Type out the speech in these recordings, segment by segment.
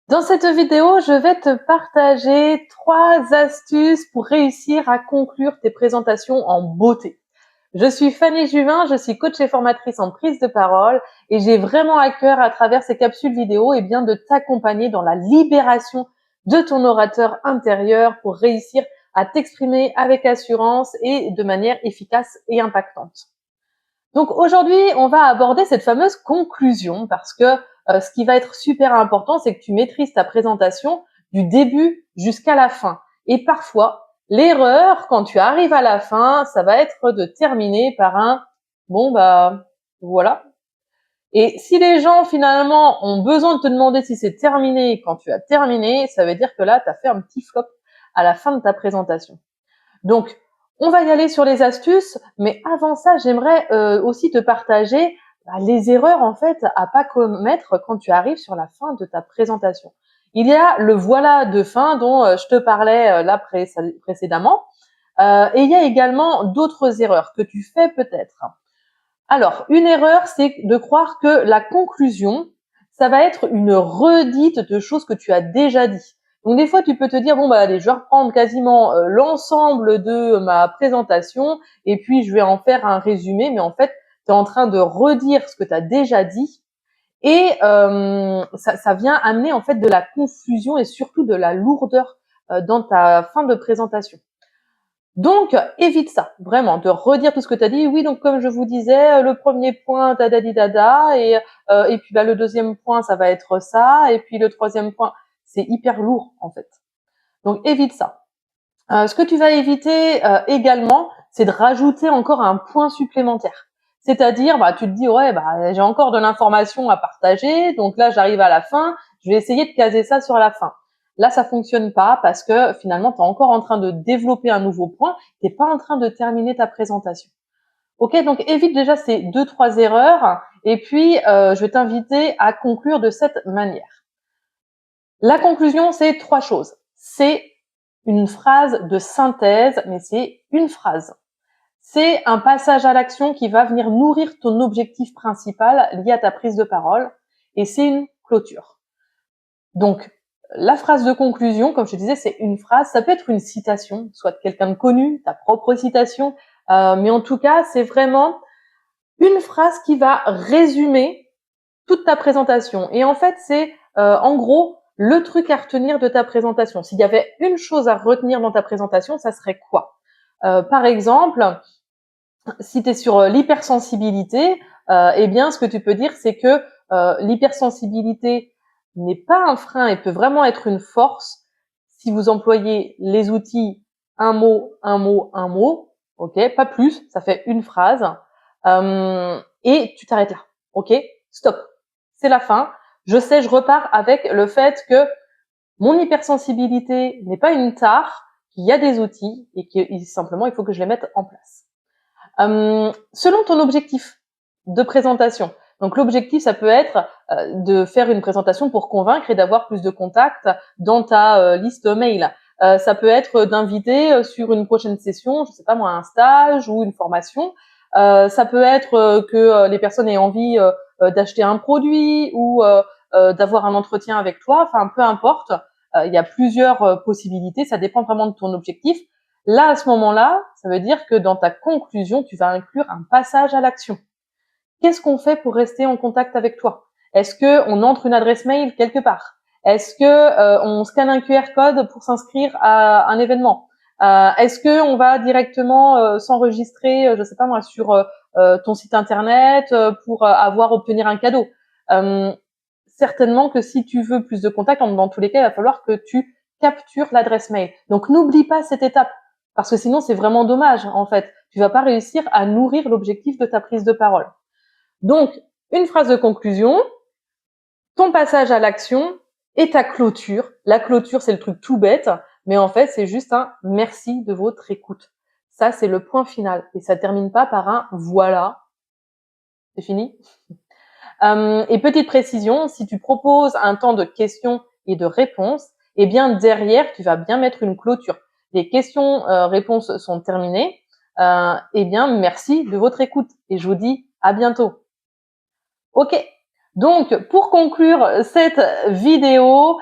Dans cette vidéo, je vais te partager 3 astuces pour réussir à conclure tes présentations en beauté. Je suis Fanny Juvin, je suis coach et formatrice en prise de parole et j'ai vraiment à cœur à travers ces capsules vidéo de t'accompagner dans la libération de ton orateur intérieur pour réussir à t'exprimer avec assurance et de manière efficace et impactante. Donc aujourd'hui, on va aborder cette fameuse conclusion parce que ce qui va être super important, c'est que tu maîtrises ta présentation du début jusqu'à la fin. Et parfois, l'erreur, quand tu arrives à la fin, ça va être de terminer par un bon bah voilà. Et si les gens finalement ont besoin de te demander si c'est terminé quand tu as terminé, ça veut dire que là, tu as fait un petit flop à la fin de ta présentation. Donc, on va y aller sur les astuces, mais avant ça, j'aimerais aussi te partager les erreurs en fait à pas commettre quand tu arrives sur la fin de ta présentation. Il y a le voilà de fin dont je te parlais précédemment, et il y a également d'autres erreurs que tu fais peut-être. Alors, une erreur, c'est de croire que la conclusion, ça va être une redite de choses que tu as déjà dit. Donc des fois, tu peux te dire, bon bah allez, je vais reprendre quasiment l'ensemble de ma présentation et puis je vais en faire un résumé, mais en fait, tu es en train de redire ce que tu as déjà dit et ça vient amener en fait de la confusion et surtout de la lourdeur dans ta fin de présentation. Donc, évite ça, vraiment, de redire tout ce que tu as dit. Oui, donc comme je vous disais, le premier point, dadadi dada, et puis le deuxième point, ça va être ça, et puis le troisième point, c'est hyper lourd en fait. Donc, évite ça. Ce que tu vas éviter également, c'est de rajouter encore un point supplémentaire. C'est-à-dire, tu te dis, ouais, j'ai encore de l'information à partager, donc là, j'arrive à la fin, je vais essayer de caser ça sur la fin. Là, ça fonctionne pas parce que finalement, tu es encore en train de développer un nouveau point, tu n'es pas en train de terminer ta présentation. Ok, donc évite déjà ces 2-3 erreurs, et puis je vais t'inviter à conclure de cette manière. La conclusion, c'est 3 choses. C'est une phrase de synthèse, mais c'est une phrase. C'est un passage à l'action qui va venir nourrir ton objectif principal lié à ta prise de parole, et c'est une clôture. Donc, la phrase de conclusion, comme je te disais, c'est une phrase, ça peut être une citation, soit de quelqu'un de connu, ta propre citation, mais en tout cas, c'est vraiment une phrase qui va résumer toute ta présentation. Et en fait, c'est en gros le truc à retenir de ta présentation. S'il y avait une chose à retenir dans ta présentation, ça serait quoi? Par exemple, si tu es sur l'hypersensibilité, eh bien, ce que tu peux dire, c'est que l'hypersensibilité n'est pas un frein et peut vraiment être une force si vous employez les outils un mot, un mot, un mot, ok, pas plus, ça fait une phrase, et tu t'arrêtes là, ok, stop, c'est la fin. Je sais, je repars avec le fait que mon hypersensibilité n'est pas une tare, qu'il y a des outils et que simplement il faut que je les mette en place. Selon ton objectif de présentation. Donc l'objectif, ça peut être de faire une présentation pour convaincre et d'avoir plus de contacts dans ta liste mail. Ça peut être d'inviter sur une prochaine session, je sais pas moi, un stage ou une formation. Ça peut être que les personnes aient envie d'acheter un produit ou d'avoir un entretien avec toi. Enfin, peu importe. Il y a plusieurs possibilités. Ça dépend vraiment de ton objectif. Là, à ce moment-là, ça veut dire que dans ta conclusion, tu vas inclure un passage à l'action. Qu'est-ce qu'on fait pour rester en contact avec toi? Est-ce que on entre une adresse mail quelque part? Est-ce que on scanne un QR code pour s'inscrire à un événement? Est-ce que on va directement s'enregistrer, je sais pas moi, sur ton site internet pour obtenir un cadeau? Euh, Certainement que si tu veux plus de contacts, dans tous les cas, il va falloir que tu captures l'adresse mail. Donc n'oublie pas cette étape, parce que sinon c'est vraiment dommage en fait. Tu vas pas réussir à nourrir l'objectif de ta prise de parole. Donc, une phrase de conclusion, ton passage à l'action et ta clôture. La clôture, c'est le truc tout bête, mais en fait, c'est juste un merci de votre écoute. Ça, c'est le point final. Et ça termine pas par un voilà. C'est fini. Et petite précision, si tu proposes un temps de questions et de réponses, eh bien derrière, tu vas bien mettre une clôture. Les questions-réponses sont terminées. Eh bien, merci de votre écoute et je vous dis à bientôt. Ok, Donc, pour conclure cette vidéo,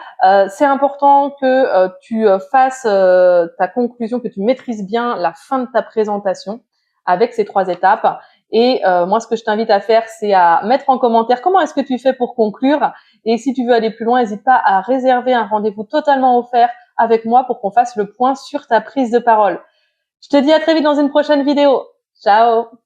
c'est important que tu fasses ta conclusion, que tu maîtrises bien la fin de ta présentation avec ces 3 étapes. Et moi, ce que je t'invite à faire, c'est à mettre en commentaire comment est-ce que tu fais pour conclure. Et si tu veux aller plus loin, n'hésite pas à réserver un rendez-vous totalement offert avec moi pour qu'on fasse le point sur ta prise de parole. Je te dis à très vite dans une prochaine vidéo. Ciao!